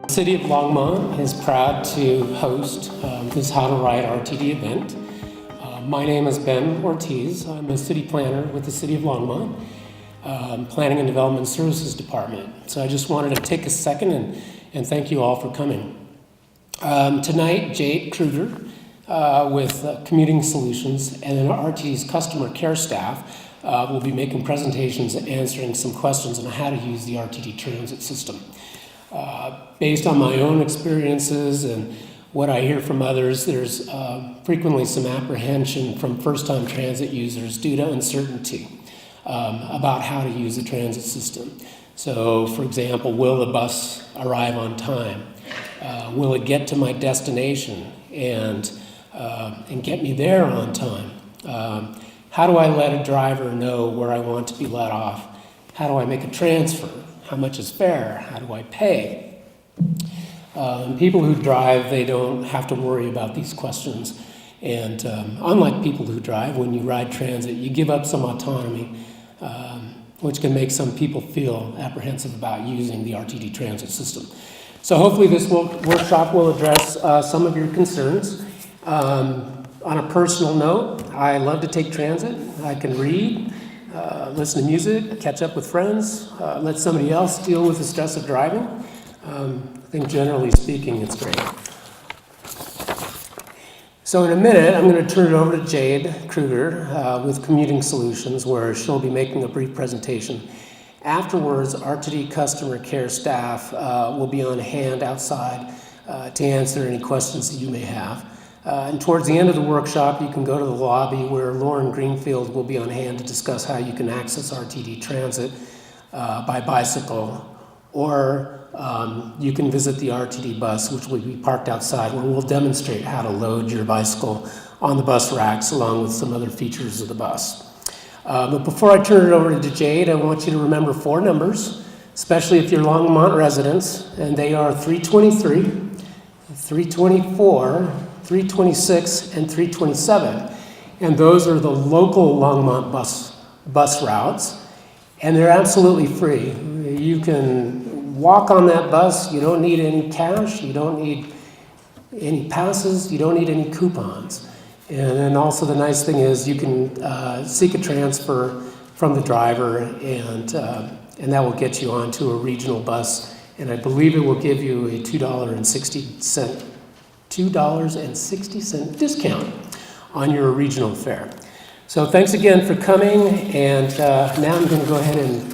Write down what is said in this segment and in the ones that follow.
The City of Longmont is proud to host this How to Ride RTD event. My name is Ben Ortiz. I'm a city planner with the City of Longmont, Planning and Development Services Department. So I just wanted to take a second and thank you all for coming. Tonight, Jade Kruger with Commuting Solutions and RTD's customer care staff will be making presentations and answering some questions on how to use the RTD transit system. Based on my own experiences and what I hear from others, there's frequently some apprehension from first-time transit users due to uncertainty about how to use the transit system. So, for example, will the bus arrive on time? Will it get to my destination and get me there on time? How do I let a driver know where I want to be let off? How do I make a transfer? How much is fair? How do I pay? People who drive, they don't have to worry about these questions. And unlike people who drive, when you ride transit, you give up some autonomy, which can make some people feel apprehensive about using the RTD transit system. So hopefully this workshop will address some of your concerns. On a personal note, I love to take transit. I can read, listen to music, catch up with friends, let somebody else deal with the stress of driving. I think generally speaking, it's great. So in a minute, I'm going to turn it over to Jade Kruger with Commuting Solutions, where she'll be making a brief presentation. Afterwards, RTD customer care staff will be on hand outside to answer any questions that you may have. And towards the end of the workshop, you can go to the lobby where Lauren Greenfield will be on hand to discuss how you can access RTD Transit by bicycle, or you can visit the RTD bus, which will be parked outside, where we'll demonstrate how to load your bicycle on the bus racks along with some other features of the bus. But before I turn it over to Jade, I want you to remember 4 numbers, especially if you're Longmont residents, and they are 323, 324, 326, and 327. And those are the local Longmont bus routes, and they're absolutely free. You can walk on that bus. You don't need any cash. You don't need any passes. You don't need any coupons. And then also the nice thing is you can seek a transfer from the driver, and that will get you onto a regional bus. And I believe it will give you a $2.60 discount on your regional fare. So thanks again for coming, and now I'm going to go ahead and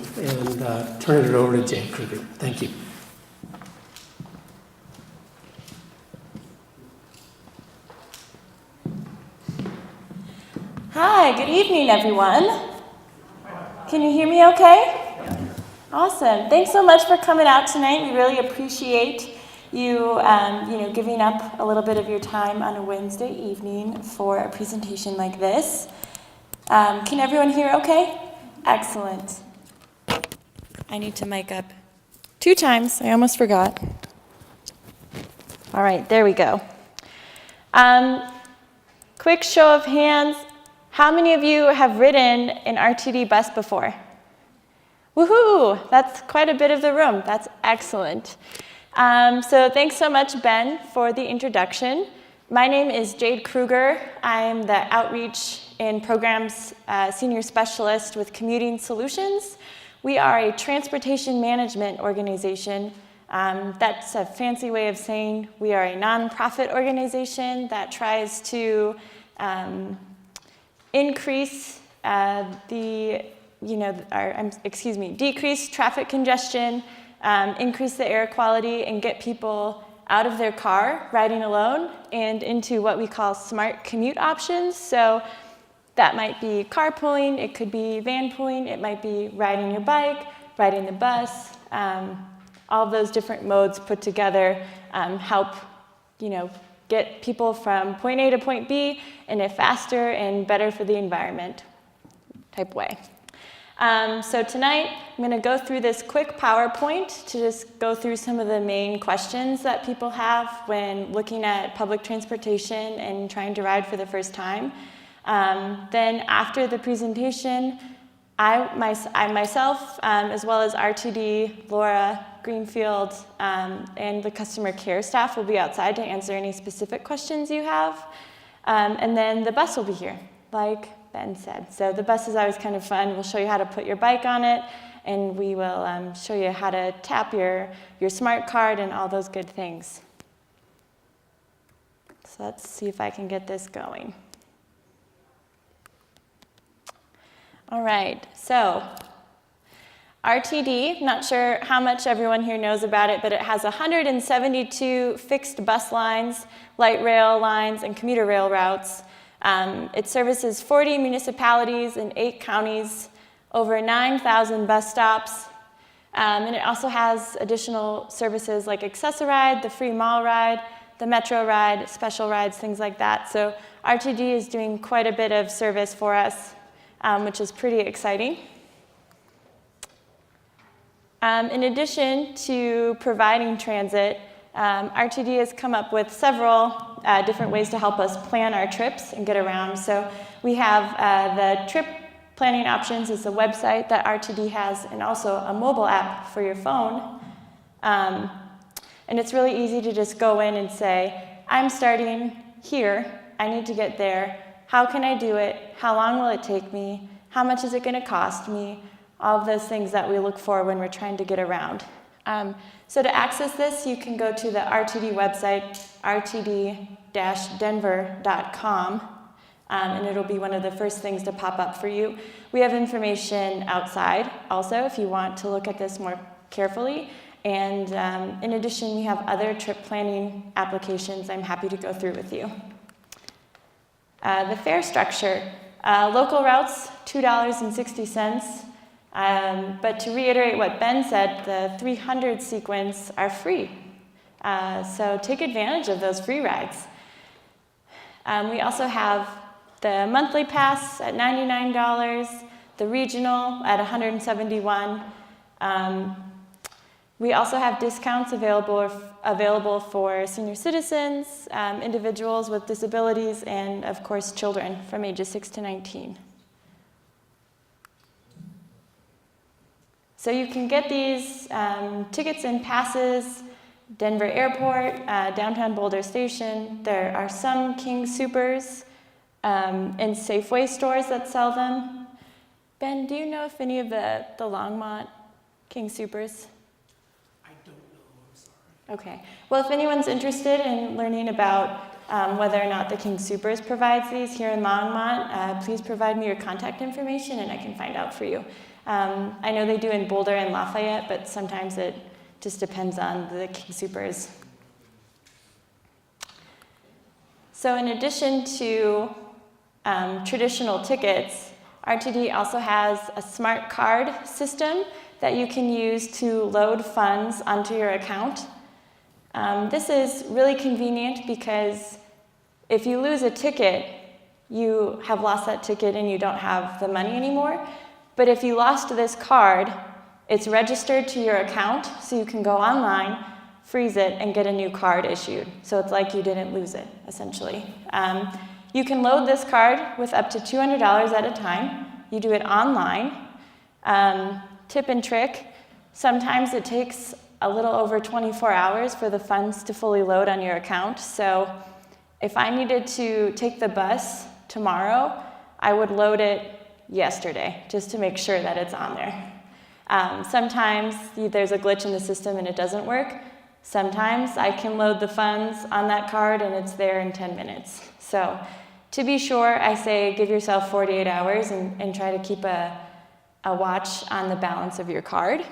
turn it over to Jade Kruger. Thank you. Hi, good evening, everyone. Can you hear me okay? Awesome. Thanks so much for coming out tonight. We really appreciate you, giving up a little bit of your time on a Wednesday evening for a presentation like this. Can everyone hear okay? Excellent. I need to mic up 2 times. I almost forgot. All right, there we go. Quick show of hands. How many of you have ridden an RTD bus before? Woohoo! That's quite a bit of the room. That's excellent. So thanks so much, Ben, for the introduction. My name is Jade Kruger. I'm the Outreach and Programs Senior Specialist with Commuting Solutions. We are a transportation management organization. That's a fancy way of saying we are a nonprofit organization that tries to decrease traffic congestion, increase the air quality, and get people out of their car riding alone and into what we call smart commute options. So that might be carpooling, it could be van pooling, it might be riding your bike, riding the bus. All of those different modes put together help, get people from point A to point B in a faster and better for the environment type way. So tonight, I'm going to go through this quick PowerPoint to just go through some of the main questions that people have when looking at public transportation and trying to ride for the first time. Then after the presentation, myself, as well as RTD, Laura, Greenfield, and the customer care staff will be outside to answer any specific questions you have. And then the bus will be here, like Ben said. So the bus is always kind of fun. We'll show you how to put your bike on it, and we will show you how to tap your smart card and all those good things. So let's see if I can get this going. All right, so RTD, not sure how much everyone here knows about it, but it has 172 fixed bus lines, light rail lines, and commuter rail routes. It services 40 municipalities in 8 counties, over 9,000 bus stops, and it also has additional services like Access-A-Ride, the free mall ride, the metro ride, special rides, things like that. So RTD is doing quite a bit of service for us, which is pretty exciting. In addition to providing transit, RTD has come up with several different ways to help us plan our trips and get around. So we have the trip planning options is a website that RTD has, and also a mobile app for your phone. And it's really easy to just go in and say, I'm starting here, I need to get there. How can I do it? How long will it take me? How much is it going to cost me? All of those things that we look for when we're trying to get around. So to access this, you can go to the RTD website, rtd-denver.com, and it'll be one of the first things to pop up for you. We have information outside also if you want to look at this more carefully. And in addition, we have other trip planning applications I'm happy to go through with you. The fare structure, local routes, $2.60. But to reiterate what Ben said, the 300 sequence are free. So take advantage of those free rides. We also have the monthly pass at $99, the regional at $171. We also have discounts available for senior citizens, individuals with disabilities, and of course children from ages 6 to 19. So you can get these tickets and passes, Denver Airport, downtown Boulder Station. There are some King Supers and Safeway stores that sell them. Ben, do you know if any of the Longmont King Supers? Okay. Well, if anyone's interested in learning about whether or not the King Supers provides these here in Longmont, please provide me your contact information and I can find out for you. I know they do in Boulder and Lafayette, but sometimes it just depends on the King Supers. So in addition to traditional tickets, RTD also has a smart card system that you can use to load funds onto your account. This is really convenient because if you lose a ticket, you have lost that ticket and you don't have the money anymore. But if you lost this card, it's registered to your account, so you can go online, freeze it, and get a new card issued. So it's like you didn't lose it, essentially. You can load this card with up to $200 at a time. You do it online. Tip and trick, sometimes it takes a little over 24 hours for the funds to fully load on your account. So if I needed to take the bus tomorrow, I would load it yesterday just to make sure that it's on there. Sometimes there's a glitch in the system and it doesn't work. Sometimes I can load the funds on that card and it's there in 10 minutes. So to be sure, I say give yourself 48 hours and try to keep a watch on the balance of your card.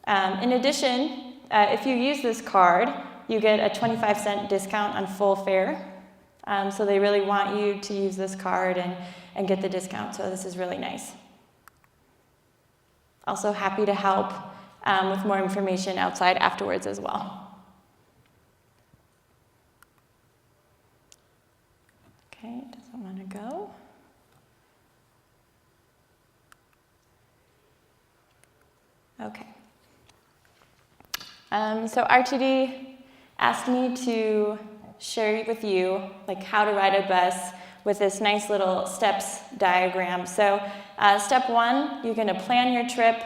In addition, if you use this card, you get a 25-cent discount on full fare. So they really want you to use this card and get the discount, so this is really nice. Also happy to help with more information outside afterwards as well. Okay, doesn't want to go. Okay. So RTD asked me to share with you like how to ride a bus with this nice little steps diagram. So step one, you're gonna plan your trip,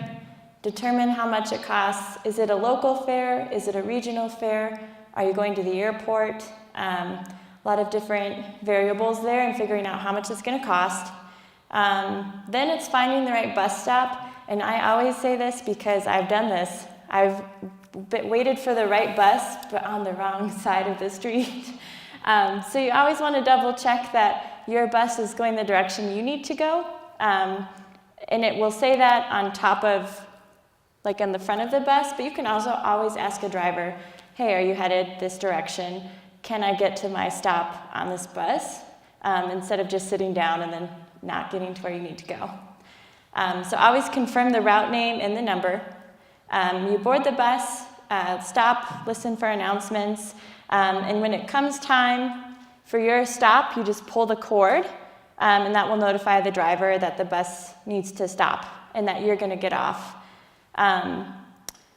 determine how much it costs. Is it a local fare? Is it a regional fare? Are you going to the airport? A lot of different variables there and figuring out how much it's gonna cost. Then it's finding the right bus stop. And I always say this because I've done this. I've waited for the right bus, but on the wrong side of the street. So you always want to double check that your bus is going the direction you need to go. And it will say that on top of, like on the front of the bus, but you can also always ask a driver, hey, are you headed this direction? Can I get to my stop on this bus? Instead of just sitting down and then not getting to where you need to go. So always confirm the route name and the number. You board the bus, stop, listen for announcements, and when it comes time for your stop, you just pull the cord, and that will notify the driver that the bus needs to stop and that you're going to get off.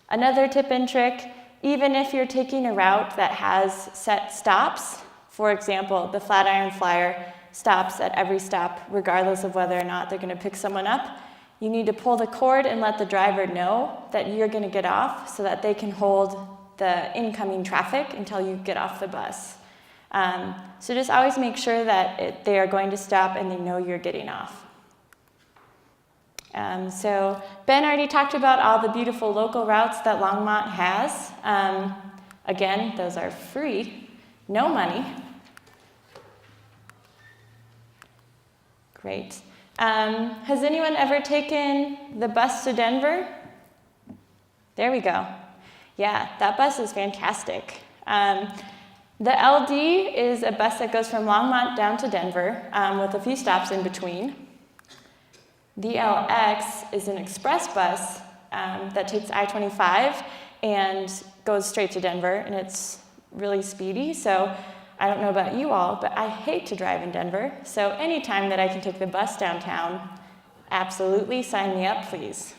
Another tip and trick, even if you're taking a route that has set stops, for example, the Flatiron Flyer stops at every stop regardless of whether or not they're going to pick someone up, you need to pull the cord and let the driver know that you're going to get off so that they can hold the incoming traffic until you get off the bus. So just always make sure that they are going to stop and they know you're getting off. So Ben already talked about all the beautiful local routes that Longmont has. Again, those are free, no money. Great. Has anyone ever taken the bus to Denver? There we go. Yeah, that bus is fantastic. The LD is a bus that goes from Longmont down to Denver with a few stops in between. The LX is an express bus that takes I-25 and goes straight to Denver, and it's really speedy. So I don't know about you all, but I hate to drive in Denver. So anytime that I can take the bus downtown, absolutely sign me up, please.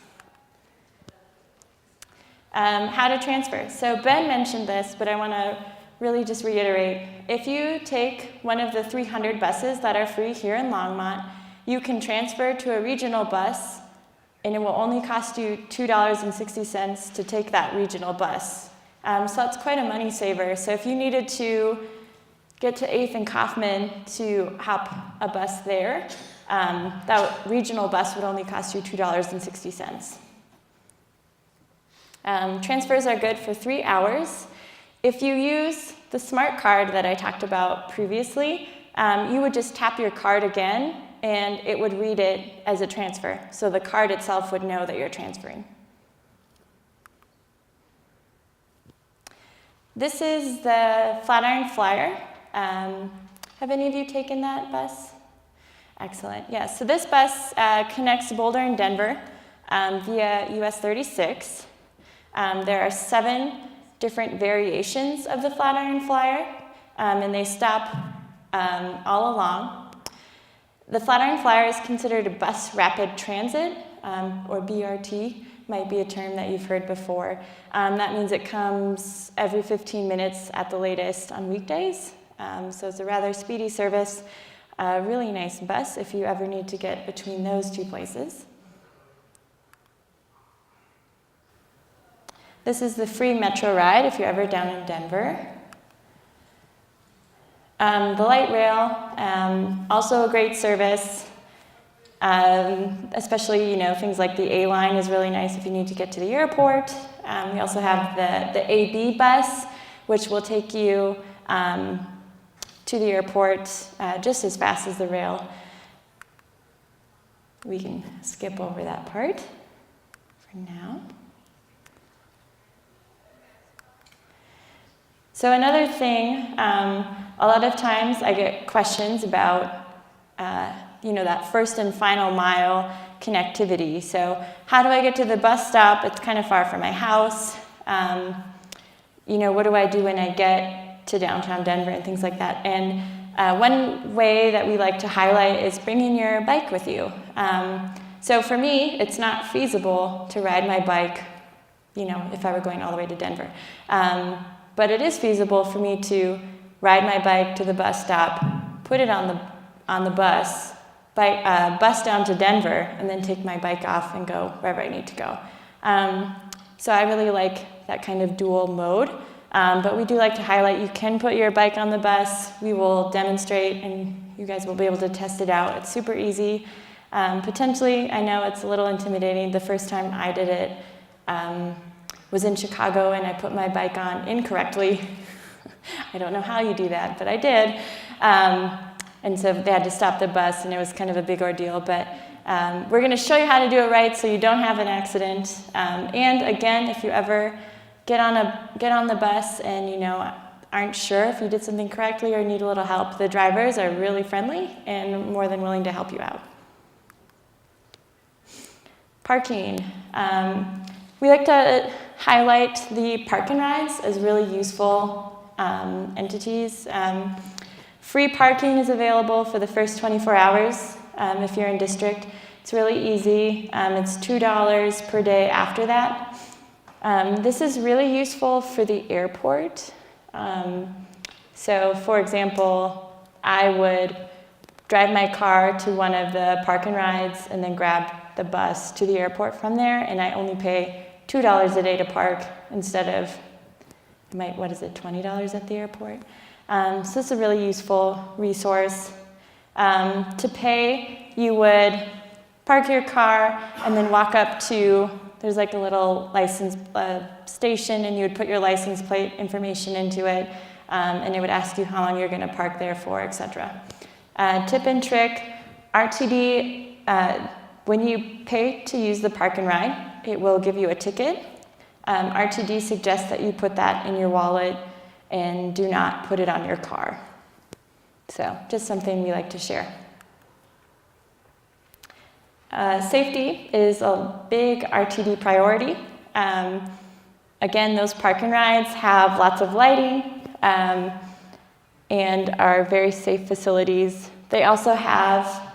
How to transfer. So Ben mentioned this, but I want to really just reiterate. If you take one of the 300 buses that are free here in Longmont, you can transfer to a regional bus, and it will only cost you $2.60 to take that regional bus. So that's quite a money saver. So if you needed to get to 8th and Kaufman to hop a bus there, that regional bus would only cost you $2.60. Transfers are good for 3 hours. If you use the smart card that I talked about previously, you would just tap your card again, and it would read it as a transfer. So the card itself would know that you're transferring. This is the Flatiron Flyer. Have any of you taken that bus? Excellent. Yeah, so this bus connects Boulder and Denver via US 36. There are 7 different variations of the Flatiron Flyer, and they stop all along. The Flatiron Flyer is considered a bus rapid transit, or BRT, might be a term that you've heard before. That means it comes every 15 minutes at the latest on weekdays. So it's a rather speedy service, a really nice bus if you ever need to get between those 2 places. This is the free metro ride if you're ever down in Denver. The light rail, also a great service, especially things like the A line is really nice if you need to get to the airport. We also have the AB bus, which will take you to the airport just as fast as the rail. We can skip over that part for now. So another thing, a lot of times I get questions about, that first and final mile connectivity. So how do I get to the bus stop? It's kind of far from my house. What do I do when I get to downtown Denver and things like that? And one way that we like to highlight is bringing your bike with you. So for me, it's not feasible to ride my bike, if I were going all the way to Denver. But it is feasible for me to ride my bike to the bus stop, put it on on the bus, bus down to Denver, and then take my bike off and go wherever I need to go. So I really like that kind of dual mode. But we do like to highlight you can put your bike on the bus. We will demonstrate and you guys will be able to test it out. It's super easy. Potentially, I know it's a little intimidating. The first time I did it was in Chicago and I put my bike on incorrectly. I don't know how you do that, but I did. And so they had to stop the bus and it was kind of a big ordeal. But we're gonna show you how to do it right so you don't have an accident. And again, if you ever get on the bus and aren't sure if you did something correctly or need a little help, the drivers are really friendly and more than willing to help you out. Parking. We like to highlight the park and rides as really useful entities. Free parking is available for the first 24 hours if you're in district. It's really easy. It's $2 per day after that. This is really useful for the airport. So for example, I would drive my car to one of the park and rides and then grab the bus to the airport from there, and I only pay $2 a day to park instead of, $20 at the airport. So this is a really useful resource. To pay, you would park your car and then walk up to, there's like a little license station, and you would put your license plate information into it, and it would ask you how long you're going to park there for, etc. Tip and trick, RTD, when you pay to use the park and ride, it will give you a ticket. RTD suggests that you put that in your wallet and do not put it on your car. So just something we like to share. Safety is a big RTD priority. Again, those park and rides have lots of lighting and are very safe facilities. They also have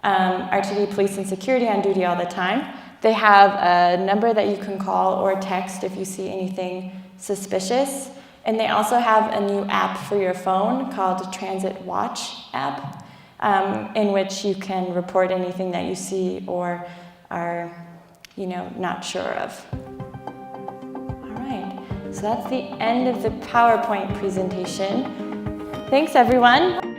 RTD police and security on duty all the time. They have a number that you can call or text if you see anything suspicious. And they also have a new app for your phone called the Transit Watch app, in which you can report anything that you see or are, not sure of. All right, so that's the end of the PowerPoint presentation. Thanks, everyone.